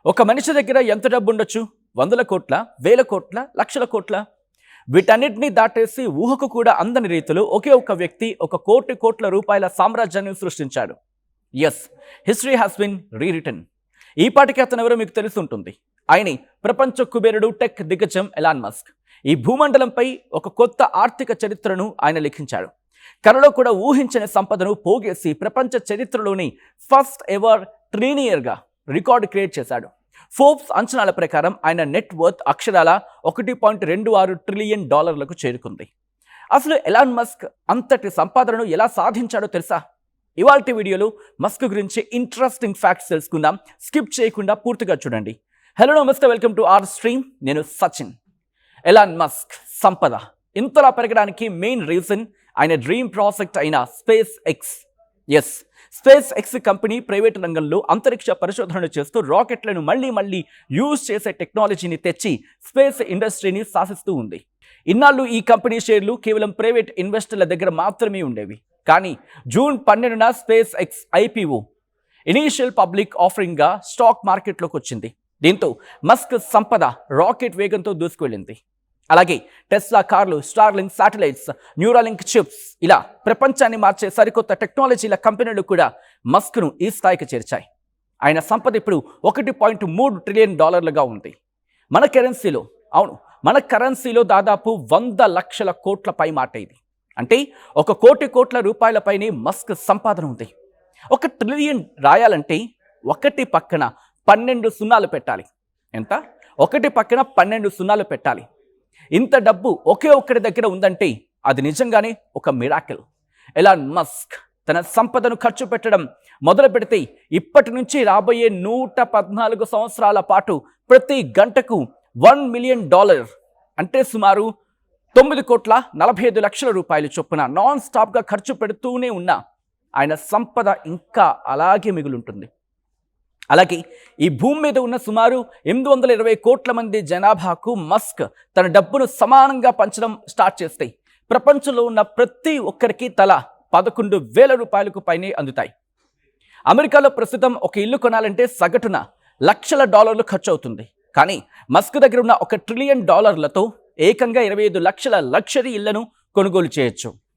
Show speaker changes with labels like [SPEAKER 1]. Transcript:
[SPEAKER 1] ఒక మనిషి దగ్గర ఎంత డబ్బు ఉండొచ్చు? వందల కోట్ల, వేల కోట్ల, లక్షల కోట్ల? వీటన్నిటిని దాటేసి ఊహకు కూడా అందని రీతిలో ఒకే ఒక వ్యక్తి ఒక కోటి కోట్ల రూపాయల సామ్రాజ్యాన్ని సృష్టించాడు. Yes, history has been rewritten. ఈ పాటికి అతను ఎవరో మీకు తెలిసి ఉంటుంది. ఆయనే ప్రపంచ కుబేరుడు, టెక్ దిగ్గజం ఎలాన్ మస్క్. ఈ భూమండలంపై ఒక కొత్త ఆర్థిక చరిత్రను ఆయన లిఖించాడు. కలలో కూడా ఊహించని సంపదను పోగేసి ప్రపంచ చరిత్రలోని ఫస్ట్ ఎవర్ ట్రిలియనర్గా రికార్డు క్రియేట్ చేశాడు. ఫోర్బ్స్ అంచనాల ప్రకారం ఆయన నెట్ వర్త్ అక్షరాల $1.26 ట్రిలియన్ చేరుకుంది. అసలు ఎలాన్ మస్క్ అంతటి సంపాదనను ఎలా సాధించాడో తెలుసా? ఇవాల్టి వీడియోలో మస్క్ గురించి ఇంట్రెస్టింగ్ ఫ్యాక్ట్స్ తెలుసుకుందాం. స్కిప్ చేయకుండా పూర్తిగా చూడండి. హలో నమస్తే, వెల్కమ్ టు అవర్ స్ట్రీమ్. నేను సచిన్. ఎలాన్ మస్క్ సంపద ఇంతలా పెరగడానికి మెయిన్ రీజన్ ఆయన డ్రీమ్ ప్రాజెక్ట్ అయిన SpaceX. Yes, SpaceX company private రంగంలో అంతరిక్ష పరిశోధనలు చేస్తూ రాకెట్లను మళ్ళీ యూజ్ చేసే టెక్నాలజీని తెచ్చి స్పేస్ ఇండస్ట్రీని శాసిస్తూ ఉంది. ఇన్నాళ్ళు ఈ కంపెనీ షేర్లు కేవలం ప్రైవేట్ ఇన్వెస్టర్ల దగ్గర మాత్రమే ఉండేవి. కానీ జూన్ 12న SpaceX IPO initial public ఆఫరింగ్గా స్టాక్ మార్కెట్లోకి వచ్చింది. దీంతో మస్క్ సంపద రాకెట్ వేగంతో దూసుకువెళ్ళింది. అలాగే టెస్లా కార్లు, స్టార్లింక్ శాటిలైట్స్, న్యూరాలింక్ చిప్స్, ఇలా ప్రపంచాన్ని మార్చే సరికొత్త టెక్నాలజీల కంపెనీలు కూడా మస్క్ను ఈ స్థాయికి చేర్చాయి. ఆయన సంపద ఇప్పుడు $1.3 ట్రిలియన్ ఉంది. మన కరెన్సీలో దాదాపు 100 లక్షల కోట్ల పై మాట ఇది. అంటే 1 కోటి కోట్ల రూపాయలపైనే మస్క్ సంపాదన ఉంది. 1 ట్రిలియన్ రాయాలంటే ఒకటి పక్కన 12 సున్నాలు పెట్టాలి. ఎంత? ఒకటి పక్కన 12 సున్నాలు పెట్టాలి. ఇంత డబ్బు ఒకే ఒక్కడి దగ్గర ఉందంటే అది నిజంగానే ఒక మిరాకిల్. ఎలాన్ మస్క్ తన సంపదను ఖర్చు పెట్టడం మొదలు పెడితే ఇప్పటి నుంచి రాబోయే 114 సంవత్సరాల పాటు ప్రతి గంటకు $1 మిలియన్, అంటే సుమారు 9,45,00,000 చొప్పున నాన్ స్టాప్గా ఖర్చు పెడుతూనే ఉన్న ఆయన సంపద ఇంకా అలాగే మిగులుంటుంది. అలాగే ఈ భూమి మీద ఉన్న సుమారు 820 కోట్ల మంది జనాభాకు మస్క్ తన డబ్బును సమానంగా పంచడం స్టార్ట్ చేస్తే ప్రపంచంలో ఉన్న ప్రతి ఒక్కరికి తల $11,000 పైనే అందుతాయి. అమెరికాలో ప్రస్తుతం ఒక ఇల్లు కొనాలంటే సగటున లక్షల డాలర్లు ఖర్చు అవుతుంది. కానీ మస్క్ దగ్గర ఉన్న $1 ట్రిలియన్ ఏకంగా 25 లక్షల లగ్జరీ ఇళ్లను కొనుగోలు చేయొచ్చు.